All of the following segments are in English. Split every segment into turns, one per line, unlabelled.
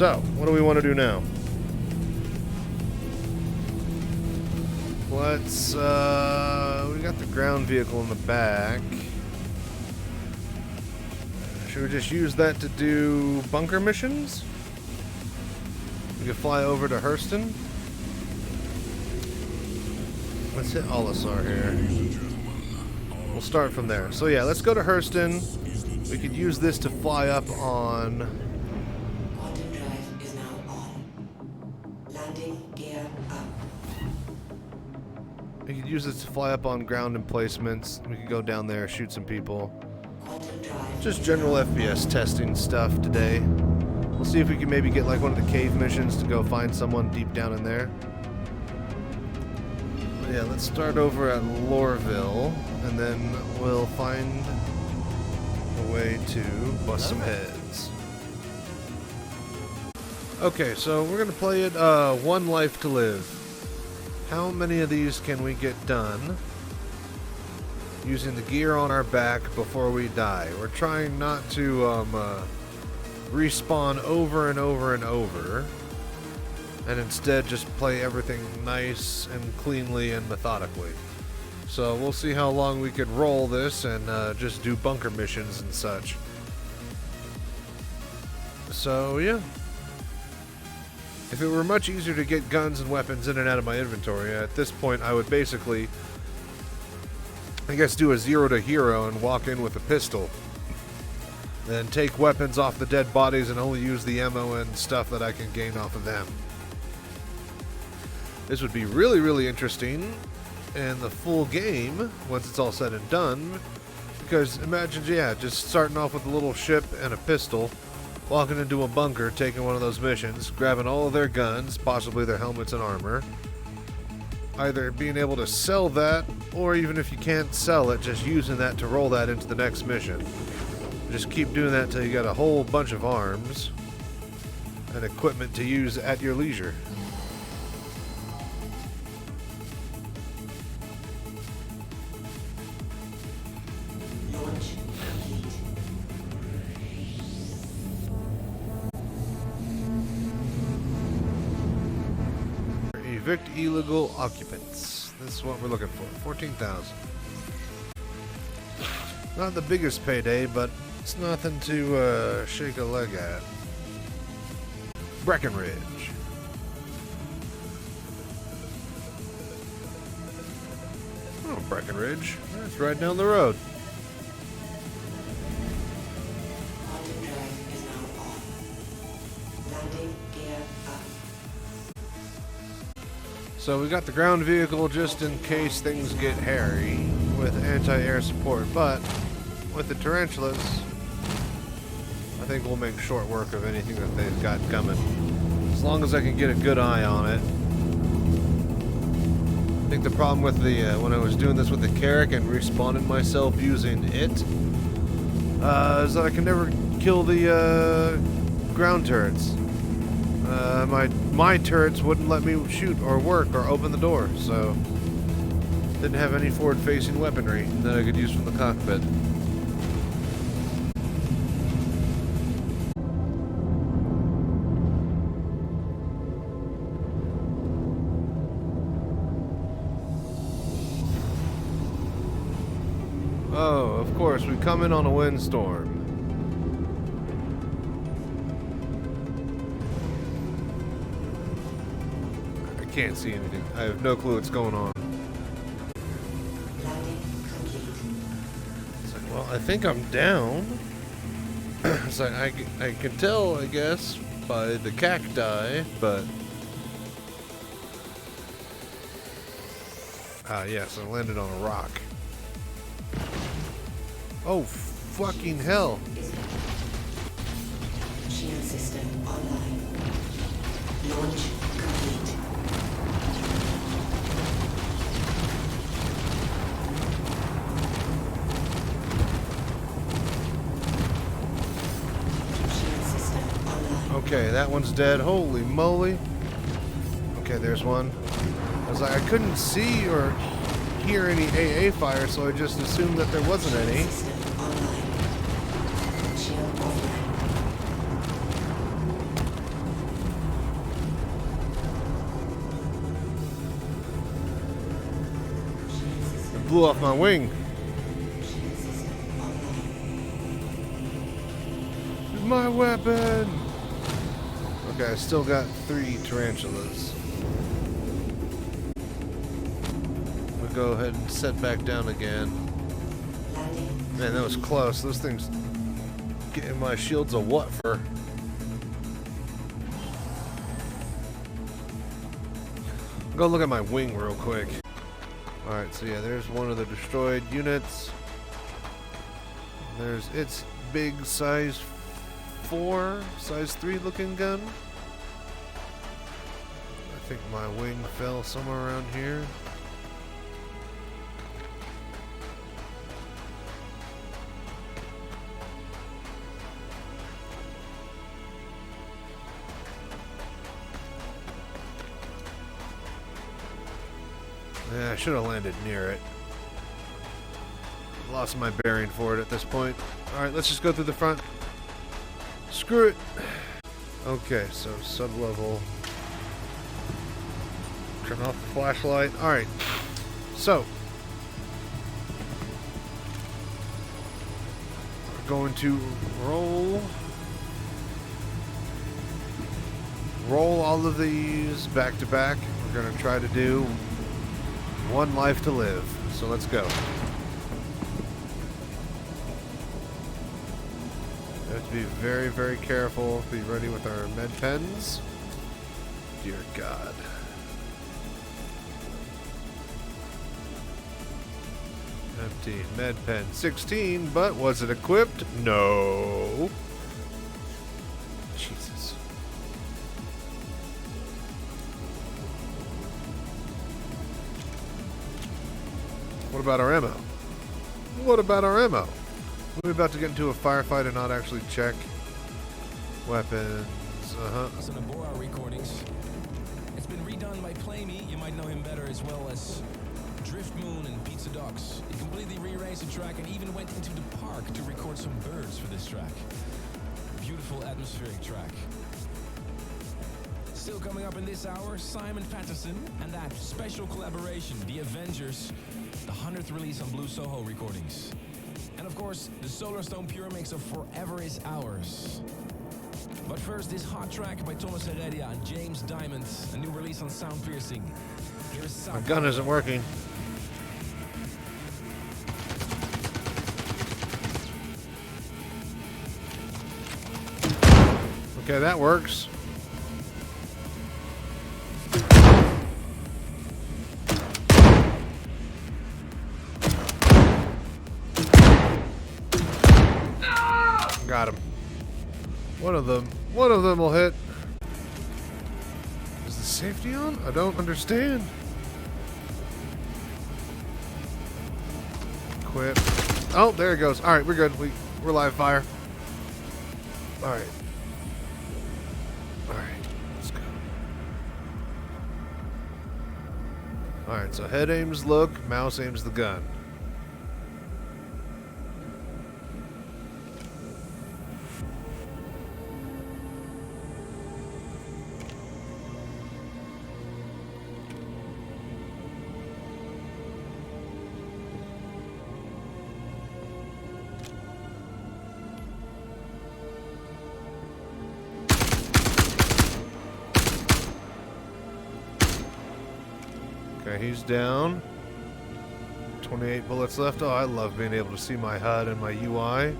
So, what do we want to do now? Let's, we got the ground vehicle in the back. Should we just use that to do bunker missions? We could fly over to Hurston. Let's hit Olisar here. We'll start from there. So yeah, let's go to Hurston. We could use this to fly up on...
Quantum drive is now on. Landing gear up.
We could use this to fly up on ground emplacements. We could go down there, shoot some people. Just general FPS testing stuff today. We'll see if we can maybe get like one of the cave missions to go find someone deep down in there. But yeah, let's start over at Lorville, and then we'll find a way to bust some heads. Okay, so we're gonna play it One Life to Live. How many of these can we get done using the gear on our back before we die? We're trying not to respawn over and over and over, and instead just play everything nice and cleanly and methodically. So we'll see how long we could roll this and just do bunker missions and such. So yeah. If it were much easier to get guns and weapons in and out of my inventory, at this point I would basically, I guess, do a 0 to hero and walk in with a pistol. Then take weapons off the dead bodies and only use the ammo and stuff that I can gain off of them. This would be really, really interesting in the full game once it's all said and done. Because imagine, yeah, just starting off with a little ship and a pistol, walking into a bunker, taking one of those missions, grabbing all of their guns, possibly their helmets and armor. Either being able to sell that, or even if you can't sell it, just using that to roll that into the next mission. Just keep doing that until you got a whole bunch of arms and equipment to use at your leisure.
Launch complete.
Evict illegal occupants. This is what we're looking for. 14,000. Not the biggest payday, but it's nothing to shake a leg at. Breckenridge. Oh, Breckenridge. That's right down the road.
Quantum drive is now on. Landing gear up.
So we got the ground vehicle just in case things get hairy with anti-air support, but with the tarantulas, I think we'll make short work of anything that they've got coming. As long as I can get a good eye on it. I think the problem with the, when I was doing this with the Carrack and respawning myself using it, is that I can never kill the ground turrets. My turrets wouldn't let me shoot or work or open the door, so didn't have any forward-facing weaponry that I could use from the cockpit. Oh, of course, we come in on a windstorm. I can't see anything. I have no clue what's going on.
Landing complete.
It's like, well, I think I'm down. It's like, I can tell, I guess, by the cacti, but... Ah, yes, I landed on a rock. Oh, fucking hell.
Shield system online. Launch complete. Shield system online.
Okay, that one's dead. Holy moly. Okay, there's one. I was like, I couldn't see or hear any AA fire, so I just assumed that there wasn't any.
System online. Shield offline.
blew off my wing.
Shield system online.
My weapon! Okay, I still got 3 tarantulas. We'll go ahead and set back down again.
Landing.
Man, that was close. Those things getting my shields a what for? Go look at my wing real quick. Alright, so yeah, there's one of the destroyed units. There's its big size 4, size 3 looking gun. I think my wing fell somewhere around here. Yeah, I should have landed near it. Lost my bearing for it at this point. Alright, let's just go through the front. Screw it. Okay, so sub-level. Turn off the flashlight. Alright. So. We're going to roll all of these back to back. We're going to try to do one life to live. So let's go. We have to be very, very careful. Be ready with our med pens. Dear God. Empty med pen 16, but was it equipped? No. Jesus. What about our ammo? What about our ammo? We're about to get into a firefight and not actually check weapons.
Some of our recordings. It's been redone by Playme. You might know him better, as well as Drift Moon and Pizza Dogs. He completely rearranged the track and even went into the park to record some birds for this track. Beautiful atmospheric track. Still coming up in this hour, Simon Patterson and that special collaboration, The Avengers, the 100th release on Blue Soho Recordings. And of course, the Solarstone Pure Mix of Forever Is Ours. But first, this hot track by Thomas Heredia and James Diamond, a new release on Sound Piercing. Here is
My gun isn't working. Okay, that works. Got him. One of them will hit. Is the safety on? I don't understand. Equip. Oh, there it goes. All right, we're good. We're live fire. All right. All right, let's go. All right, so head aims look, mouse aims the gun. Okay, he's down. 28 bullets left. Oh, I love being able to see my HUD and my UI.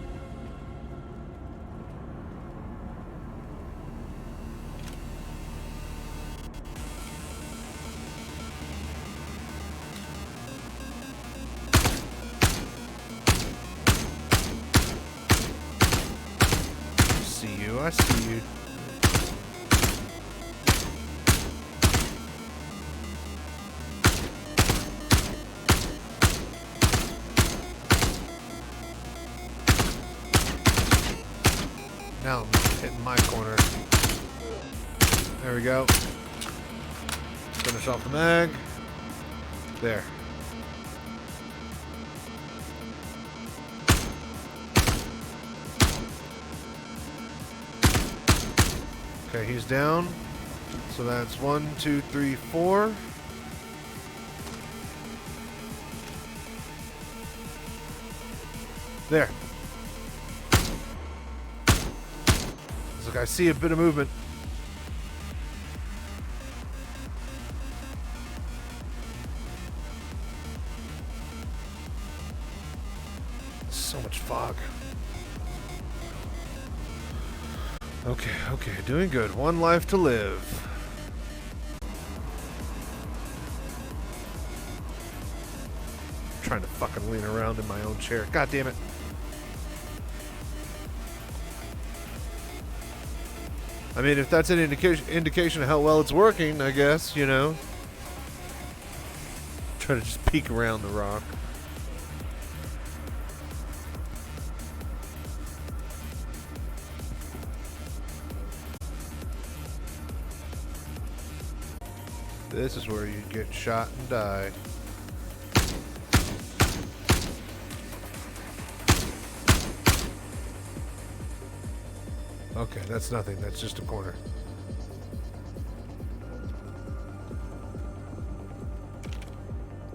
I see you. Now I'm hitting my corner. There we go. Finish off the mag. There. Okay, he's down. So that's 1, 2, 3, 4. There. It's like I see a bit of movement. So much fog. Okay, okay, doing good. One life to live. Trying to fucking lean around in my own chair. God damn it. I mean, if that's an indication of how well it's working, I guess, you know. Try to just peek around the rock. This is where you get shot and die. Okay, that's nothing. That's just a corner.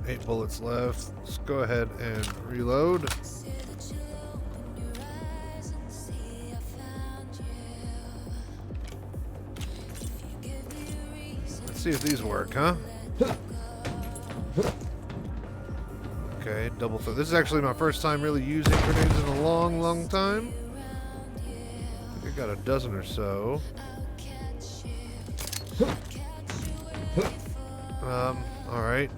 Eight bullets left. Let's go ahead and reload. Let's see if these work, huh? Okay, double throw. This is actually my first time really using grenades in a long, long time. I got a dozen or so. Alright.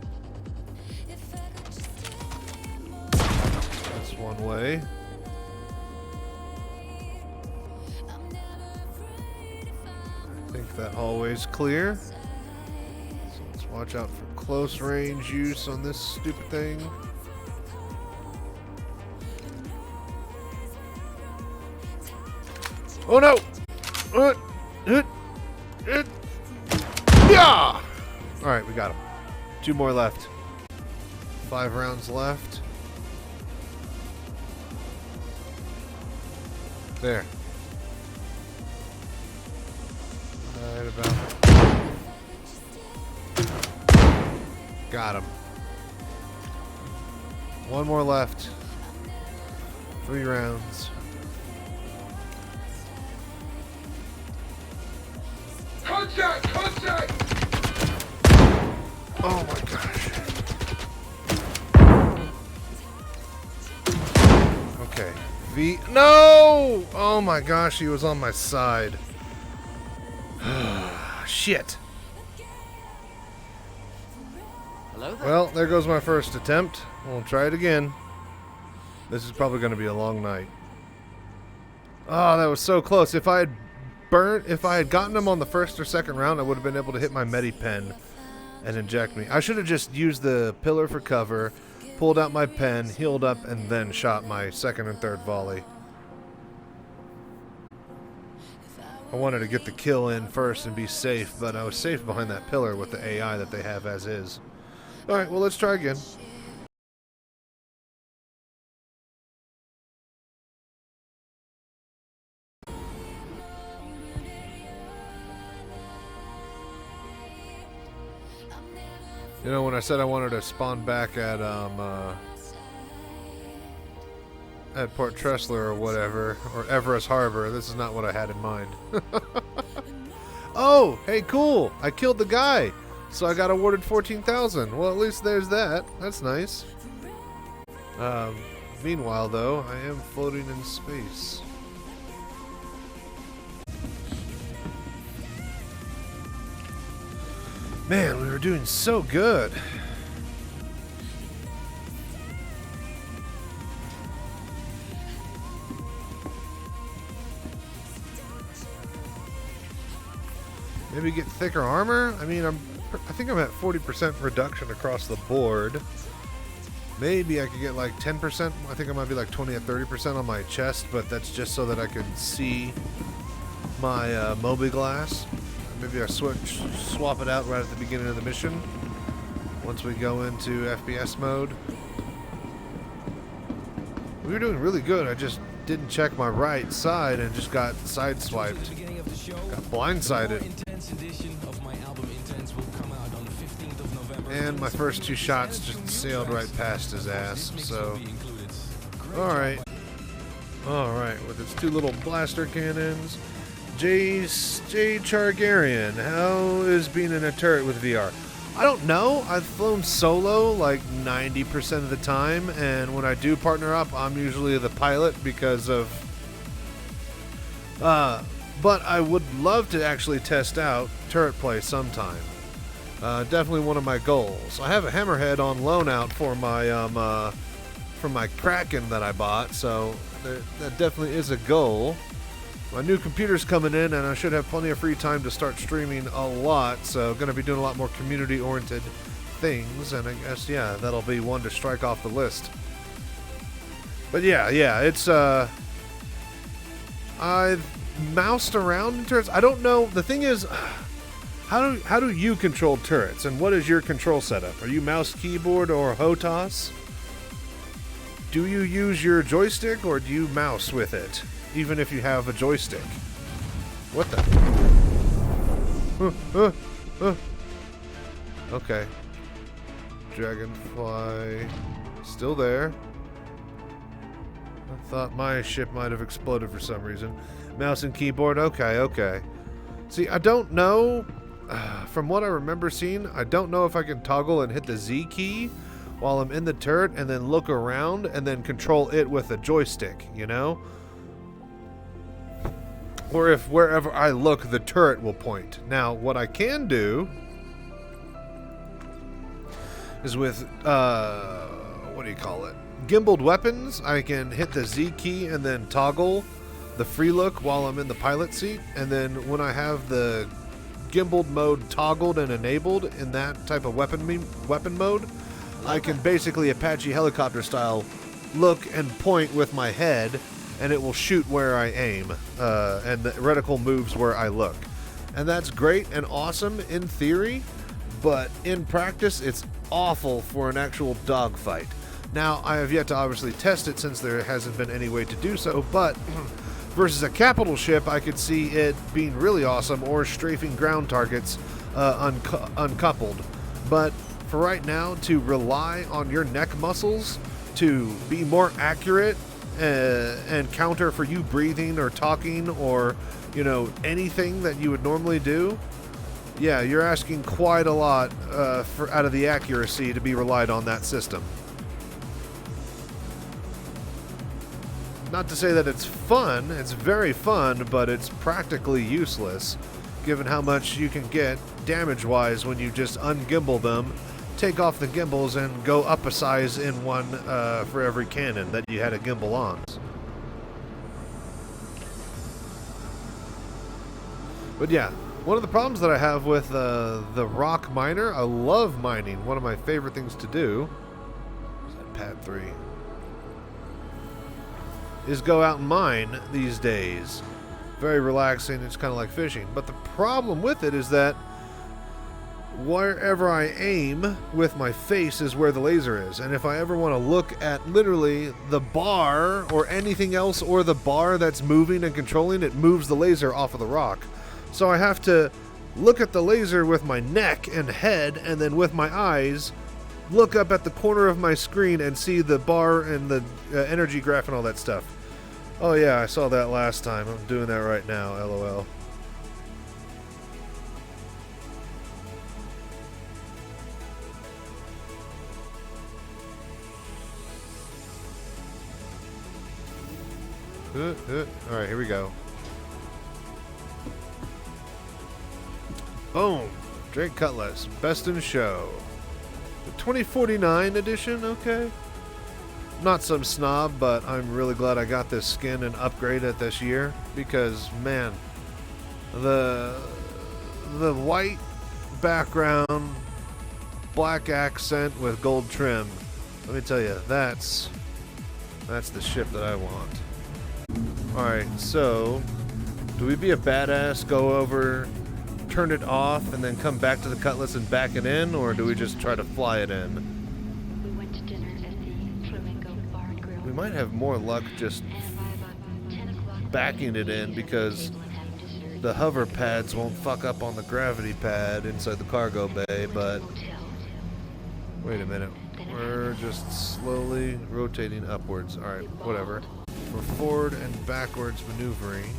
That's one way. I think that hallway's clear. So let's watch out for close range use on this stupid thing. Oh no! Yeah! Alright, we got him. 2 more left. 5 rounds left. There. Right about. Got him. 1 more left. 3 rounds.
Contact! Contact!
Oh my gosh. Okay. V. No! Oh my gosh, he was on my side. Shit.
Hello there.
Well, there goes my first attempt. We'll try it again. This is probably going to be a long night. Oh, that was so close. If I had gotten him on the first or second round, I would have been able to hit my Medi-Pen and inject me. I should have just used the pillar for cover, pulled out my pen, healed up, and then shot my second and third volley. I wanted to get the kill in first and be safe, but I was safe behind that pillar with the AI that they have as is. Alright, well, let's try again. You know, when I said I wanted to spawn back at Port Tressler or whatever, or Everest Harbor, this is not what I had in mind. Oh, hey, cool! I killed the guy, so I got awarded 14,000. Well, at least there's that. That's nice. Meanwhile, though, I am floating in space. Man, we were doing so good. Maybe get thicker armor? I mean, I think I'm at 40% reduction across the board. Maybe I could get like 10%. I think I might be like 20 or 30% on my chest, but that's just so that I can see my Moby glass. Maybe I swap it out right at the beginning of the mission once we go into FPS mode. We were doing really good. I just didn't check my right side and just got sideswiped. Got blindsided. And my first 2 shots just sailed right past his ass. So, alright. Alright, with its two little blaster cannons. J. Chargarian, how is being in a turret with VR? I don't know. I've flown solo like 90% of the time, and when I do partner up, I'm usually the pilot because of... but I would love to actually test out turret play sometime. Definitely one of my goals. I have a Hammerhead on loan out for my Kraken that I bought, so that definitely is a goal. My new computer's coming in, and I should have plenty of free time to start streaming a lot, so going to be doing a lot more community-oriented things, and I guess, yeah, that'll be one to strike off the list. But yeah, it's, I've moused around in turrets. I don't know, the thing is, how do you control turrets, and what is your control setup? Are you mouse, keyboard, or HOTAS? Do you use your joystick, or do you mouse with it? Even if you have a joystick. What the? Okay. Dragonfly. Still there. I thought my ship might have exploded for some reason. Mouse and keyboard. Okay. See, I don't know. From what I remember seeing, I don't know if I can toggle and hit the Z key while I'm in the turret and then look around and then control it with a joystick, you know? Or if wherever I look, the turret will point. Now, what I can do is with, what do you call it? Gimbaled weapons, I can hit the Z key and then toggle the free look while I'm in the pilot seat. And then when I have the gimbaled mode toggled and enabled in that type of weapon mode, I can basically Apache helicopter style look and point with my head, and it will shoot where I aim, and the reticle moves where I look. And that's great and awesome in theory, but in practice it's awful for an actual dogfight. Now, I have yet to obviously test it since there hasn't been any way to do so, but versus a capital ship, I could see it being really awesome, or strafing ground targets uncoupled. But for right now, to rely on your neck muscles to be more accurate and counter for you breathing or talking or, you know, anything that you would normally do, yeah, you're asking quite a lot out of the accuracy to be relied on that system. Not to say that it's fun, it's very fun, but it's practically useless, given how much you can get damage-wise when you just ungimbal them, take off the gimbals, and go up a size in one for every cannon that you had a gimbal on. But yeah, one of the problems that I have with the rock miner, I love mining, one of my favorite things to do, is that pad 3, is go out and mine these days. Very relaxing, it's kind of like fishing. But the problem with it is that wherever I aim with my face is where the laser is. And if I ever want to look at literally the bar or anything else, or the bar that's moving and controlling, it moves the laser off of the rock. So I have to look at the laser with my neck and head, and then with my eyes look up at the corner of my screen and see the bar and the energy graph and all that stuff. Oh yeah, I saw that last time. I'm doing that right now, LOL. Alright, here we go. Boom! Drake Cutlass, best in show. The 2049 edition, okay. Not some snob, but I'm really glad I got this skin and upgrade it this year, because man, the white background, black accent with gold trim, let me tell you, that's the ship that I want. Alright, so do we be a badass, go over, turn it off, and then come back to the Cutlass and back it in, or do we just try to fly it in? We might have more luck just backing it in, because the hover pads won't fuck up on the gravity pad inside the cargo bay, but wait a minute. We're just slowly rotating upwards. Alright, whatever. For forward and backwards maneuvering,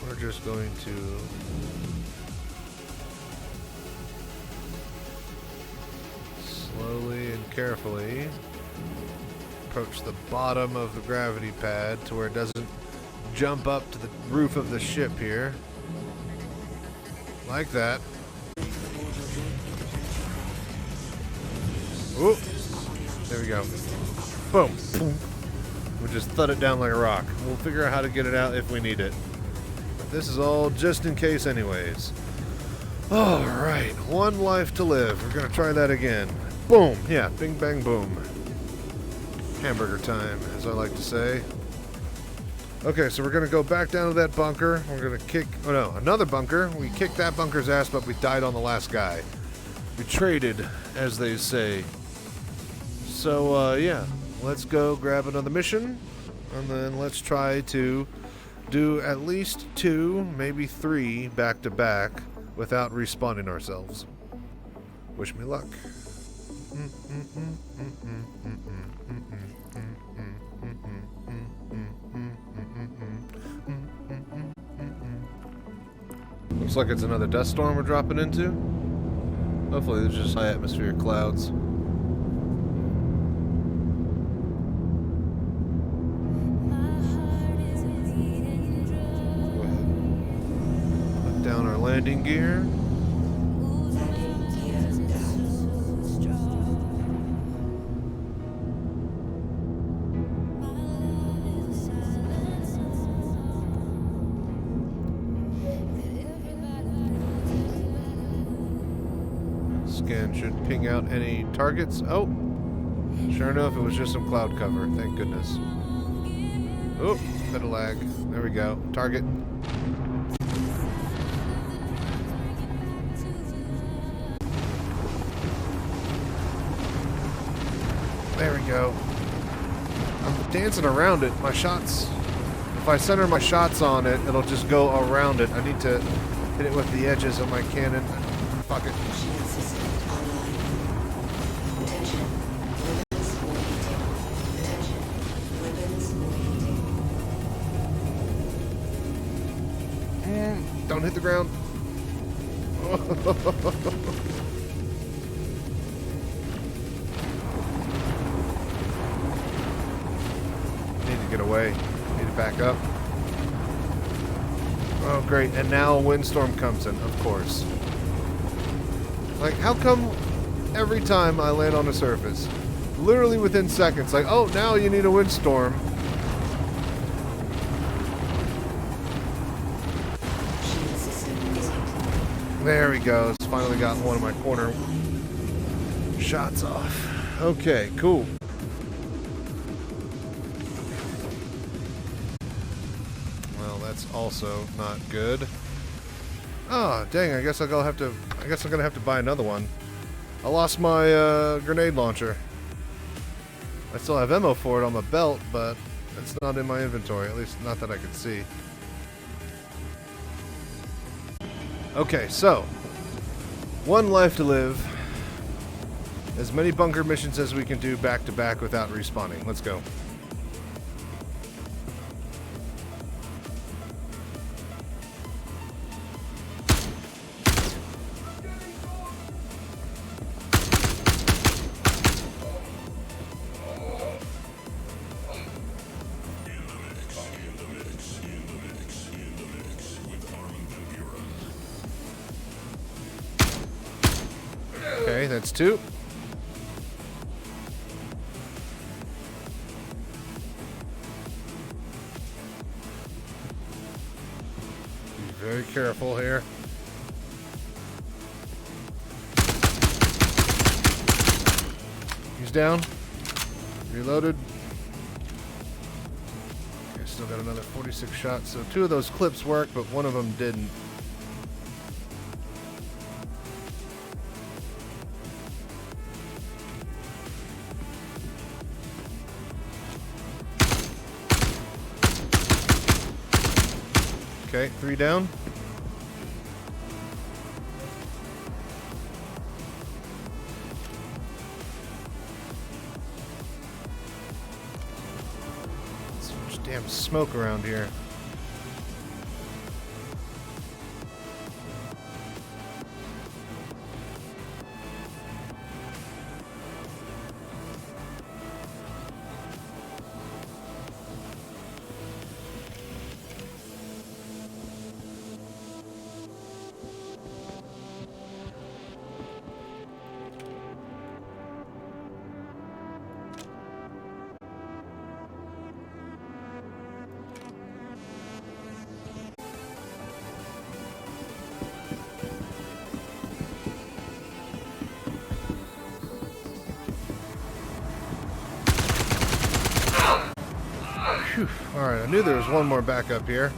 we're just going to slowly and carefully approach the bottom of the gravity pad to where it doesn't jump up to the roof of the ship here. Like that. Ooh. There we go. Boom. Boom. We just thud it down like a rock. We'll figure out how to get it out if we need it. But this is all just in case anyways. Alright, one life to live. We're going to try that again. Boom. Yeah, bing bang boom. Hamburger time, as I like to say. Okay, so we're going to go back down to that bunker. We're going to kick... Oh no, another bunker. We kicked that bunker's ass, but we died on the last guy. We traded, as they say. So, yeah. Let's go grab another mission. And then let's try to do at least 2, maybe 3 back-to-back without respawning ourselves. Wish me luck. Looks like it's another dust storm we're dropping into. Hopefully there's just high atmospheric clouds. Go ahead. Put down our landing gear.
Landing gear down.
Scan should ping out any targets. Oh, sure enough, it was just some cloud cover. Thank goodness. Oh, bit of lag. There we go. Target. There we go. I'm dancing around it. My shots, if I center my shots on it, it'll just go around it. I need to hit it with the edges of my cannon. Fuck it.
Shield system online. Attention. Weapons overheating. Attention. Weapons overheating.
Don't hit the ground. Need to get away. Need to back up. Oh, great. And now a windstorm comes in, of course. Like, how come every time I land on a surface, literally within seconds, like, oh, now you need a windstorm.
Shield system is active.
There he goes. Finally got one of my corner shots off. Okay, cool. Well, that's also not good. Oh, dang, I guess I'm gonna have to buy another one. I lost my grenade launcher. I still have ammo for it on my belt, but it's not in my inventory, at least not that I can see. Okay, so 1 life to live. As many bunker missions as we can do back to back without respawning. Let's go. Okay, that's 2. Be very careful here. He's down. Reloaded. Okay, still got another 46 shots. So 2 of those clips worked, but 1 of them didn't. Okay, 3 down. damn smoke around here. Alright, I knew there was one more back up here.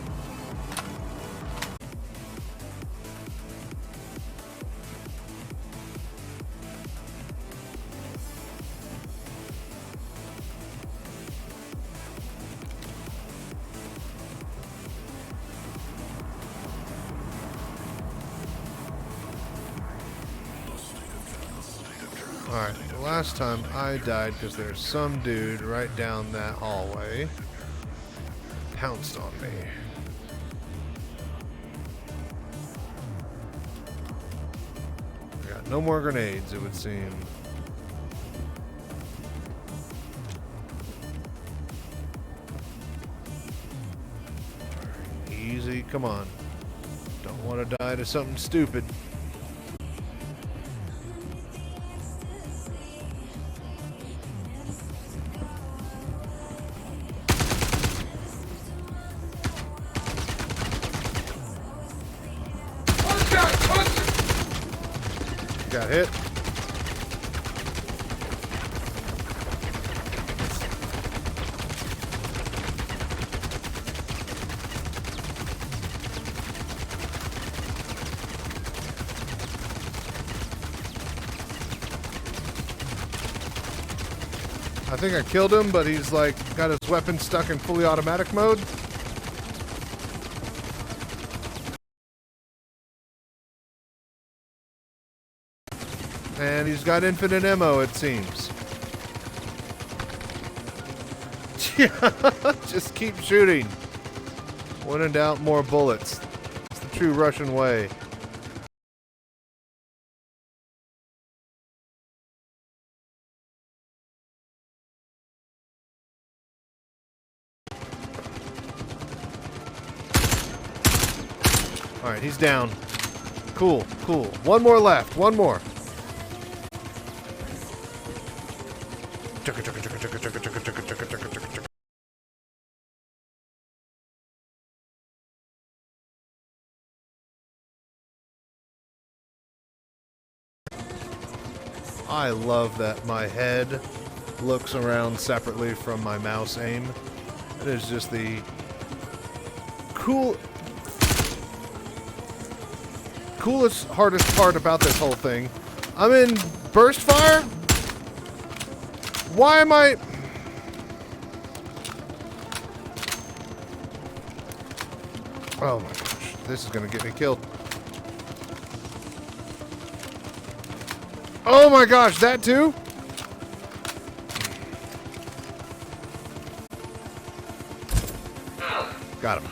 Alright, last time I died because there's some dude right down that hallway. Pounced on me. I got no more grenades, it would seem. Easy, come on. Don't want to die to something stupid. Got hit. I think I killed him, but he's like got his weapon stuck in fully automatic mode. And he's got infinite ammo, it seems. Yeah, just keep shooting. When in doubt, more bullets. It's the true Russian way. Alright, he's down. Cool, cool. One more left, one more. I love that my head looks around separately from my mouse aim. It is just the coolest, hardest part about this whole thing. I'm in burst fire? Why am I... Oh my gosh, this is gonna get me killed. Oh my gosh, that too? Got him.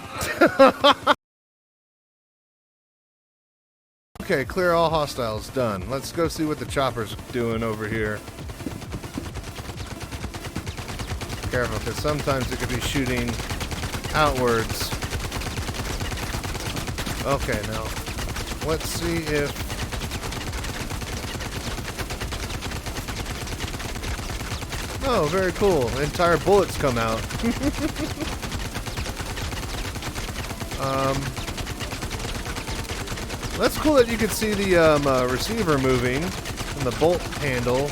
Okay, clear all hostiles, done. Let's go see what the chopper's doing over here. Careful, because sometimes it could be shooting outwards. Okay, now, let's see if... Oh, very cool. Entire bullets come out. That's cool that you can see the receiver moving and the bolt handle.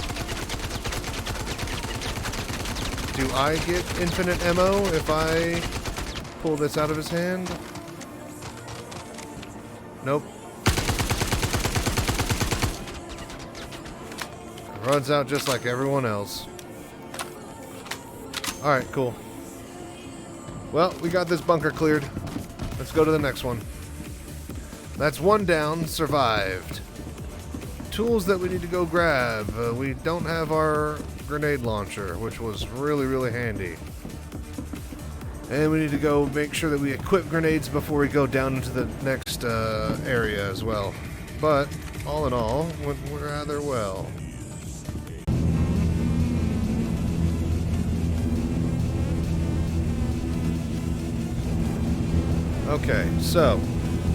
Do I get infinite ammo if I pull this out of his hand? Nope. Runs out just like everyone else. Alright, cool. Well, we got this bunker cleared. Let's go to the next one. That's one down, survived. Tools that we need to go grab. We don't have our grenade launcher, which was really, really handy. And we need to go make sure that we equip grenades before we go down into the next area as well. But, all in all, went rather well. Okay, so,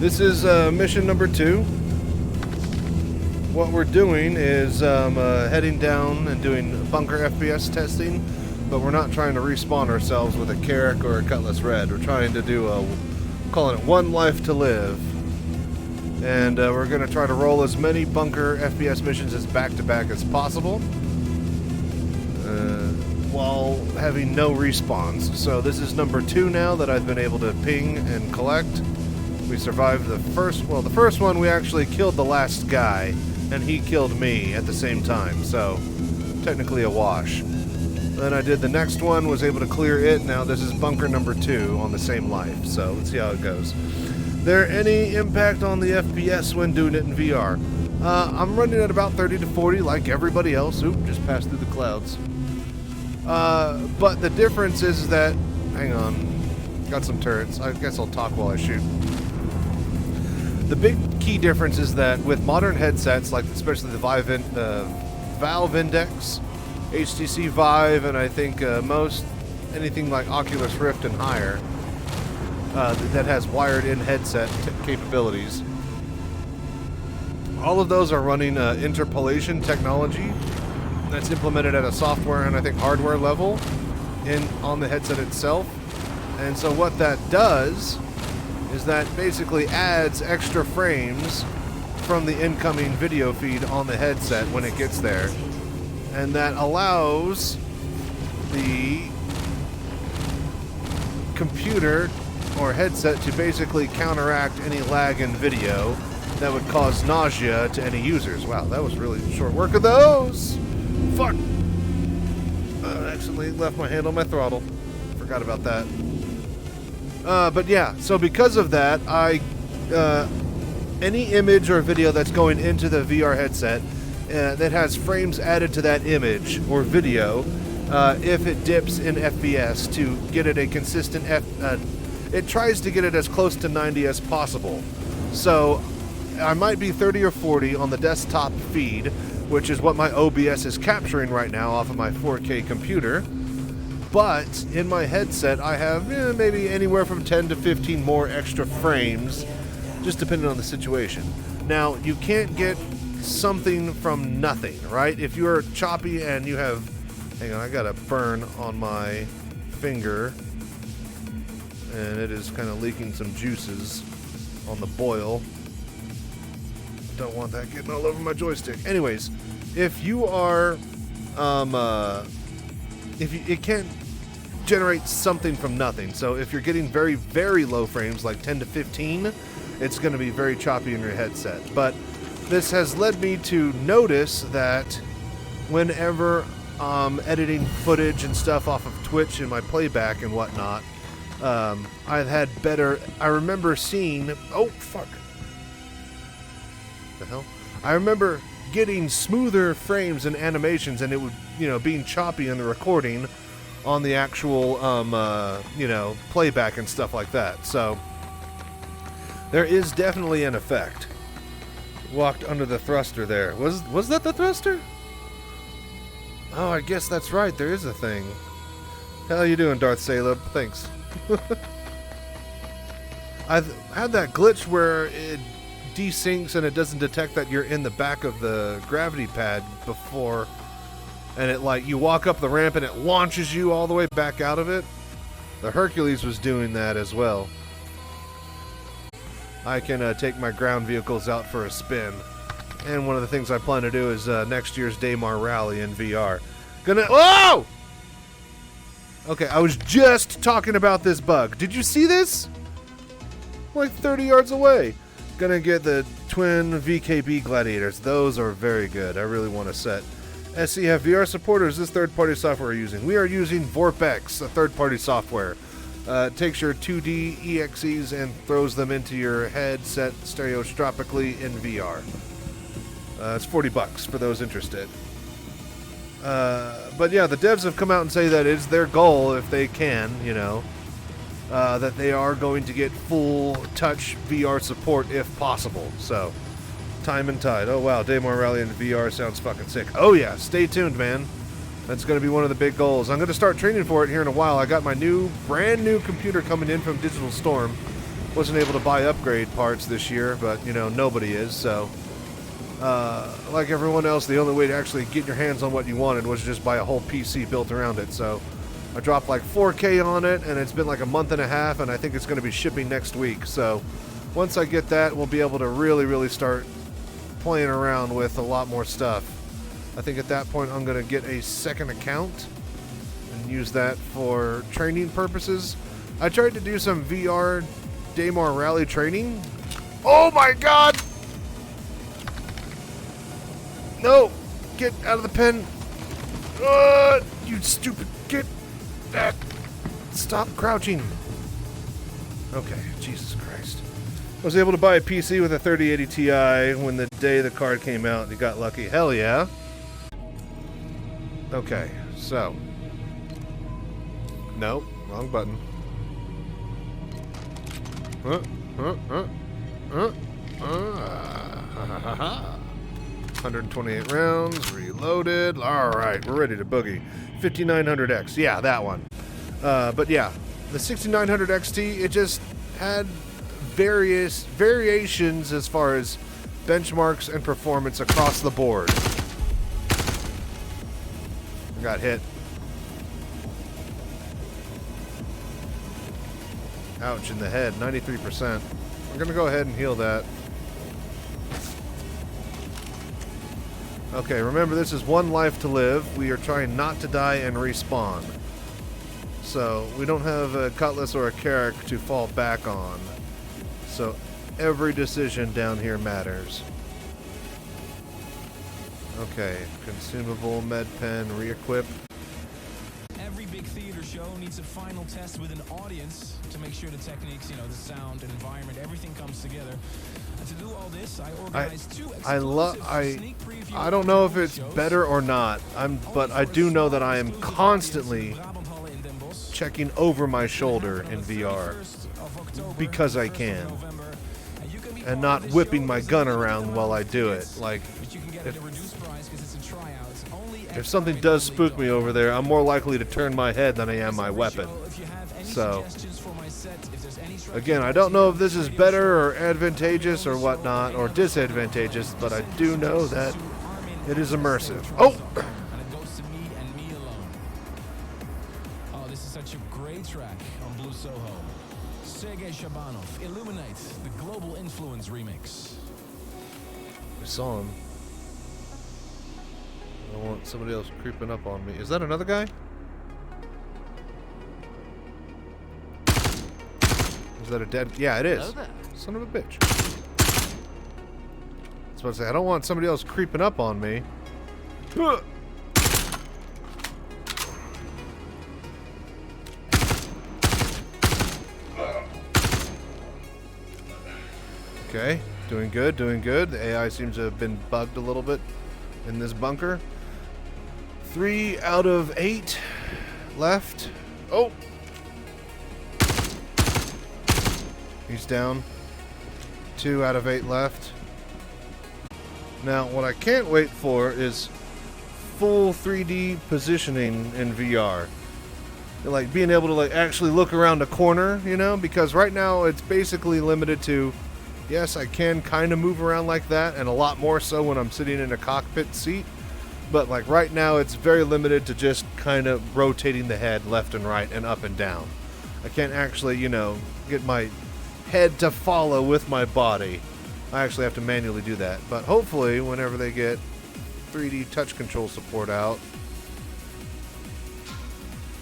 this is mission number 2. What we're doing is heading down and doing bunker FPS testing, but we're not trying to respawn ourselves with a Carrack or a Cutlass Red. We're trying to do calling it One Life to Live. And we're going to try to roll as many bunker FPS missions as back-to-back as possible, while having no respawns. So this is number 2 now that I've been able to ping and collect. We survived the first one we actually killed the last guy, and he killed me at the same time, so technically a wash. Then I did the next one, was able to clear it. Now this is bunker number 2 on the same life, so let's see how it goes. There any impact on the FPS when doing it in VR? I'm running at about 30 to 40 like everybody else. Oop, just passed through the clouds. But the difference is that, hang on, got some turrets. I guess I'll talk while I shoot. The big key difference is that with modern headsets, like especially the Valve Index, HTC Vive, and I think most anything like Oculus Rift and higher that has wired-in headset capabilities, all of those are running interpolation technology that's implemented at a software and I think hardware level on the headset itself. And so what that does is that basically adds extra frames from the incoming video feed on the headset when it gets there. And that allows the computer or headset to basically counteract any lag in video that would cause nausea to any users. Wow, that was really short work of those! Fuck! I accidentally left my hand on my throttle. Forgot about that. But yeah, so because of that, any image or video that's going into the VR headset that has frames added to that image or video, if it dips in FPS to get it a consistent it tries to get it as close to 90 as possible. So I might be 30 or 40 on the desktop feed, which is what my OBS is capturing right now off of my 4K computer. But in my headset, I have maybe anywhere from 10 to 15 more extra frames, just depending on the situation. Now, you can't get something from nothing, right? If you're choppy and you have... Hang on, I got a burn on my finger, and it is kind of leaking some juices on the boil. Don't want that getting all over my joystick. Anyways, if you are... it can't generate something from nothing. So if you're getting very, very low frames, like 10 to 15, it's going to be very choppy in your headset. But this has led me to notice that whenever editing footage and stuff off of Twitch and my playback and whatnot, I've had better... I remember seeing... Oh, fuck. The hell? I remember getting smoother frames and animations, and it would, being choppy in the recording on the actual, playback and stuff like that. So there is definitely an effect. Walked under the thruster there. Was that the thruster? Oh, I guess that's right. There is a thing. How you doing, Darth Saleb? Thanks. I've had that glitch where it desyncs and it doesn't detect that you're in the back of the gravity pad before, and it you walk up the ramp and it launches you all the way back out of it. The Hercules was doing that as well. I can take my ground vehicles out for a spin, and one of the things I plan to do is next year's Daymar Rally in VR. Whoa! Okay, I was just talking about this bug. Did you see this? Like 30 yards away. Gonna get the twin VKB Gladiators. Those are very good. I really want to set. SC have VR support, or is this third-party software we're using? We are using Vorpex, a third-party software. It takes your 2D EXEs and throws them into your headset stereoscopically in VR. It's $40 for those interested. But yeah, the devs have come out and say that it's their goal, if they can, that they are going to get full touch VR support if possible. So, time and tide. Oh wow, Daymar Rally in VR sounds fucking sick. Oh yeah, stay tuned, man. That's going to be one of the big goals. I'm going to start training for it here in a while. I got my brand new computer coming in from Digital Storm. Wasn't able to buy upgrade parts this year, but you know, nobody is. So, like everyone else, the only way to actually get your hands on what you wanted was just buy a whole PC built around it. So, I dropped like 4K on it, and it's been like a month and a half, and I think it's going to be shipping next week. So, once I get that, we'll be able to really start playing around with a lot more stuff. I think at that point I'm going to get a second account and use that for training purposes. I tried to do some VR Daymar Rally training. Oh my god! No! Get out of the pen! You stupid... Get that! Stop crouching! Okay, Jesus Christ. I was able to buy a PC with a 3080 Ti when the day the card came out and you got lucky. Hell yeah! Okay, so. No, wrong button. 128 rounds, reloaded. Alright, we're ready to boogie. 5900X, yeah, that one. But yeah, the 6900 XT, it just had various variations as far as benchmarks and performance across the board. Got hit. Ouch, in the head, 93%. We're gonna go ahead and heal that. Okay, remember this is one life to live. We are trying not to die and respawn. So, we don't have a cutlass or a carrick to fall back on. So, every decision down here matters. Okay, consumable, med pen, re-equip.
Every big theater show needs a final test with an audience to make sure the techniques, the sound and environment, everything comes together. And to do all this, I organized two exclusive sneak preview.
I don't know if it's better or not. But I do know that I am constantly checking over my shoulder in VR because I can, and not whipping my gun around while I do it. Like, if something does spook me over there, I'm more likely to turn my head than I am my weapon. So, again, I don't know if this is better or advantageous or whatnot, or disadvantageous, but I do know that it is immersive. Oh!
Oh, this is such a great track on Blue Soho. Sergei Shabanov, Illuminate, the Global Influence remix.
I saw him. I don't want somebody else creeping up on me. Is that another guy? Is that a dead... Yeah, it is. Son of a bitch. I was about to say, I don't want somebody else creeping up on me. Okay, doing good, doing good. The AI seems to have been bugged a little bit in this bunker. 3 out of 8 left. Oh! He's down. 2 out of 8 left. Now, what I can't wait for is full 3D positioning in VR. Like, being able to like actually look around a corner, you know? Because right now it's basically limited to, yes, I can kind of move around like that, and a lot more so when I'm sitting in a cockpit seat. But like right now it's very limited to just kind of rotating the head left and right and up and down. I can't actually, get my head to follow with my body. I actually have to manually do that. But hopefully whenever they get 3D touch control support out,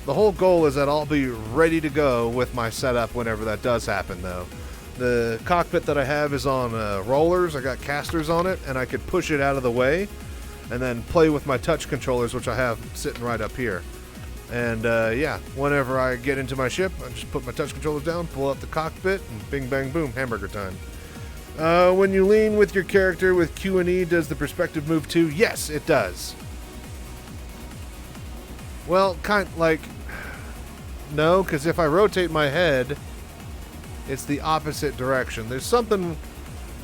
the whole goal is that I'll be ready to go with my setup whenever that does happen though. The cockpit that I have is on rollers. I got casters on it, and I could push it out of the way and then play with my touch controllers, which I have sitting right up here. And yeah, whenever I get into my ship, I just put my touch controllers down, pull out the cockpit, and bing, bang, boom, hamburger time. When you lean with your character with Q and E, does the perspective move too? Yes, it does. Well, No, because if I rotate my head, it's the opposite direction. There's something...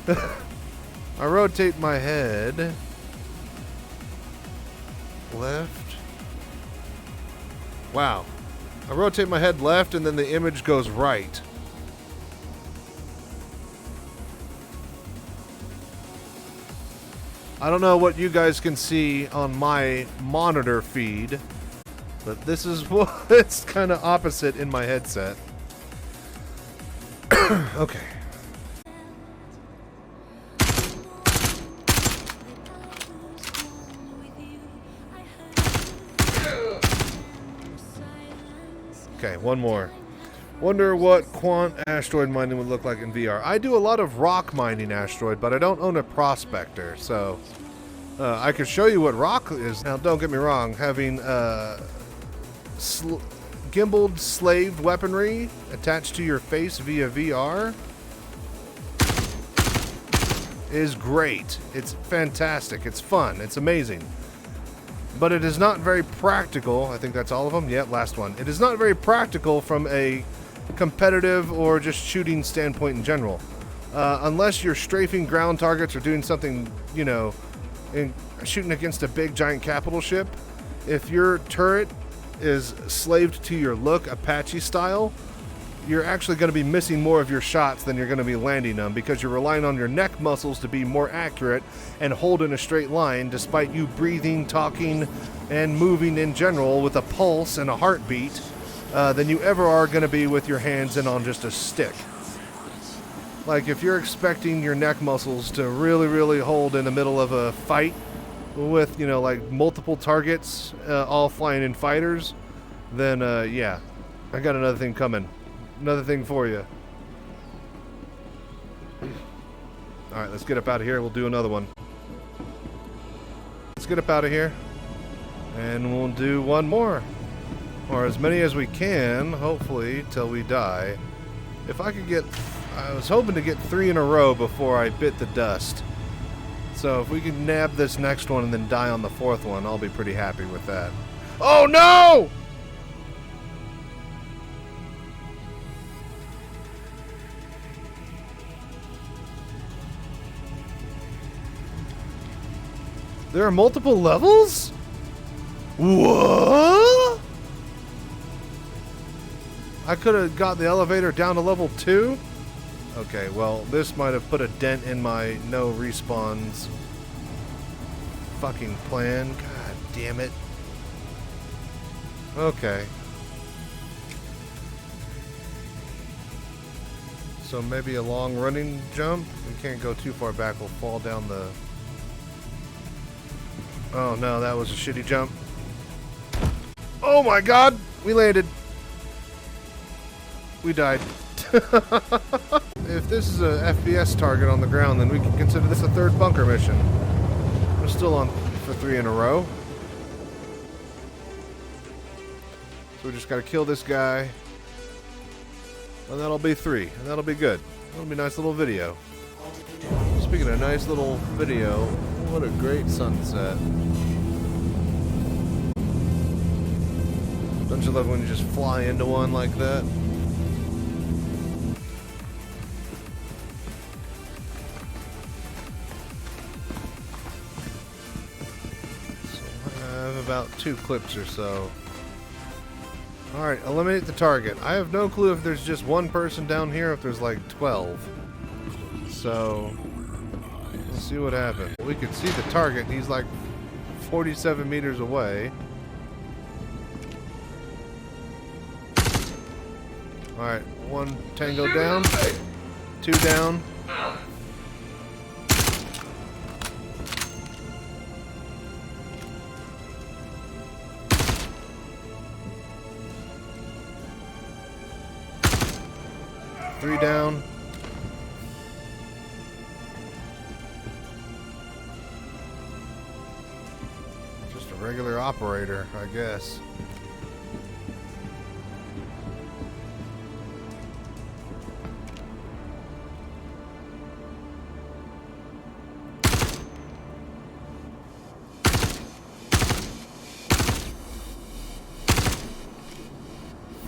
I rotate my head... left. Wow. I rotate my head left and then the image goes right. I don't know what you guys can see on my monitor feed, but this is what it's kind of opposite in my headset. Okay. Okay, one more. Wonder what quant asteroid mining would look like in VR. I do a lot of rock mining asteroid, but I don't own a prospector, so I could show you what rock is. Now, don't get me wrong, having gimbaled slaved weaponry attached to your face via VR is great. It's fantastic. It's fun. It's amazing. But it is not very practical. I think that's all of them. Yep, last one. It is not very practical from a competitive or just shooting standpoint in general. Unless you're strafing ground targets or doing something, you know, shooting against a big giant capital ship. If your turret is slaved to your look, Apache style, you're actually going to be missing more of your shots than you're going to be landing them because you're relying on your neck muscles to be more accurate and hold in a straight line despite you breathing, talking, and moving in general with a pulse and a heartbeat than you ever are going to be with your hands and on just a stick. Like if you're expecting your neck muscles to really, really hold in the middle of a fight with, you know, like multiple targets all flying in fighters, then yeah, I got another thing coming. Another thing for you. Alright, let's get up out of here. We'll do another one. Let's get up out of here. And we'll do one more. Or as many as we can, hopefully, till we die. If I could get... I was hoping to get 3 in a row before I bit the dust. So if we can nab this next one and then die on the 4th one, I'll be pretty happy with that. Oh no! There are multiple levels? What? I could have got the elevator down to level 2? Okay, well, this might have put a dent in my no respawns fucking plan. God damn it. Okay. So maybe a long running jump? We can't go too far back. We'll fall down the... Oh no, that was a shitty jump. Oh my god! We landed. We died. If this is a FPS target on the ground, then we can consider this a 3rd bunker mission. We're still on for 3 in a row. So we just gotta kill this guy. And that'll be 3. And that'll be good. That'll be a nice little video. Speaking of nice little video, what a great sunset. Don't you love when you just fly into one like that? So I have about 2 clips or so. Alright, eliminate the target. I have no clue if there's just one person down here or if there's like 12. So... let's see what happens. We can see the target. He's like 47 meters away. Alright, 1 tango down. 2 down. Three down. Just a regular operator, I guess.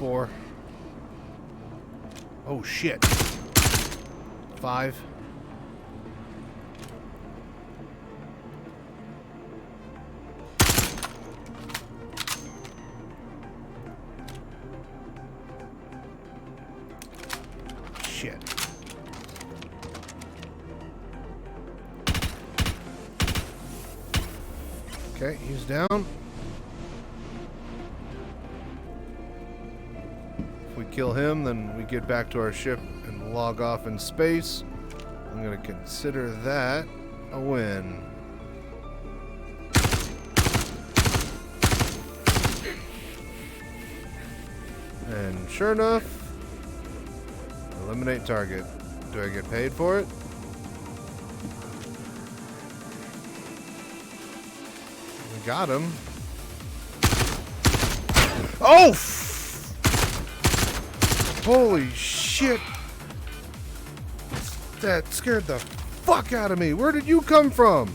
4. Oh shit. 5. Shit. Okay, he's down. If we kill him, then we get back to our ship and log off in space. I'm going to consider that a win. And sure enough, eliminate target. Do I get paid for it? We got him. Oh! Holy shit! That scared the fuck out of me. Where did you come from?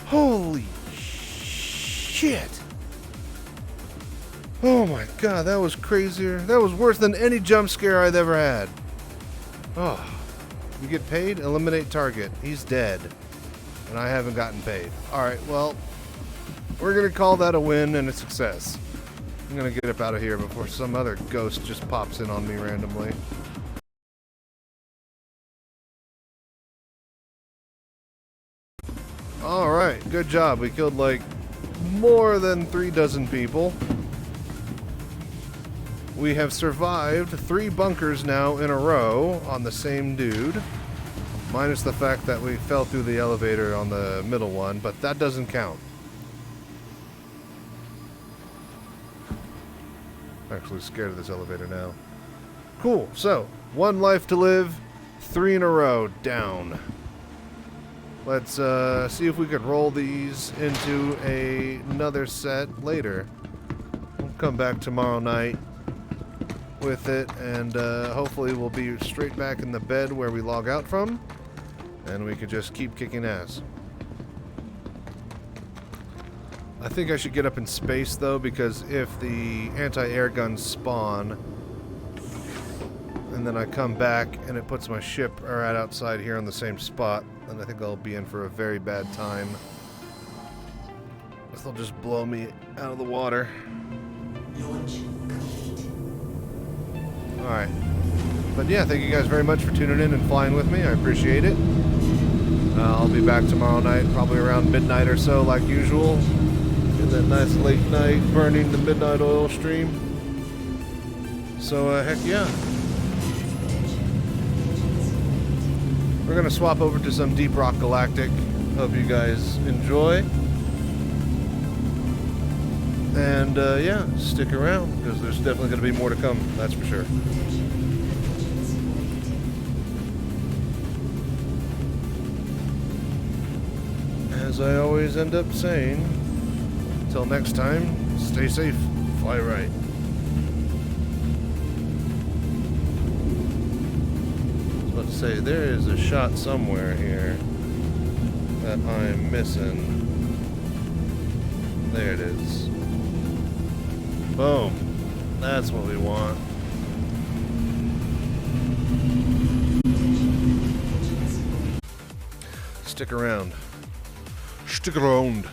Holy shit! Oh my god, that was crazier. That was worse than any jump scare I've ever had. Oh. You get paid? Eliminate target. He's dead. And I haven't gotten paid. Alright, well, we're going to call that a win and a success. I'm going to get up out of here before some other ghost just pops in on me randomly. Alright, good job. We killed like more than 3 dozen people. We have survived 3 bunkers now in a row on the same dude. Minus the fact that we fell through the elevator on the middle one, but that doesn't count. I'm actually scared of this elevator now. Cool, so 1 life to live, 3 in a row, down. Let's see if we can roll these into another set later. We'll come back tomorrow night with it, and hopefully we'll be straight back in the bed where we log out from, and we can just keep kicking ass. I think I should get up in space though, because if the anti-air guns spawn and then I come back and it puts my ship right outside here on the same spot, then I think I'll be in for a very bad time. They'll just blow me out of the water.
Launch complete.
Alright. But yeah, thank you guys very much for tuning in and flying with me. I appreciate it. I'll be back tomorrow night, probably around midnight or so, like usual. In that nice late night, burning the midnight oil stream. So, heck yeah. We're going to swap over to some Deep Rock Galactic. Hope you guys enjoy. And, yeah, stick around, because there's definitely going to be more to come, that's for sure. As I always end up saying, until next time, stay safe, fly right. I was about to say, there is a shot somewhere here that I'm missing. There it is. Boom. That's what we want. Stick around. Stick around.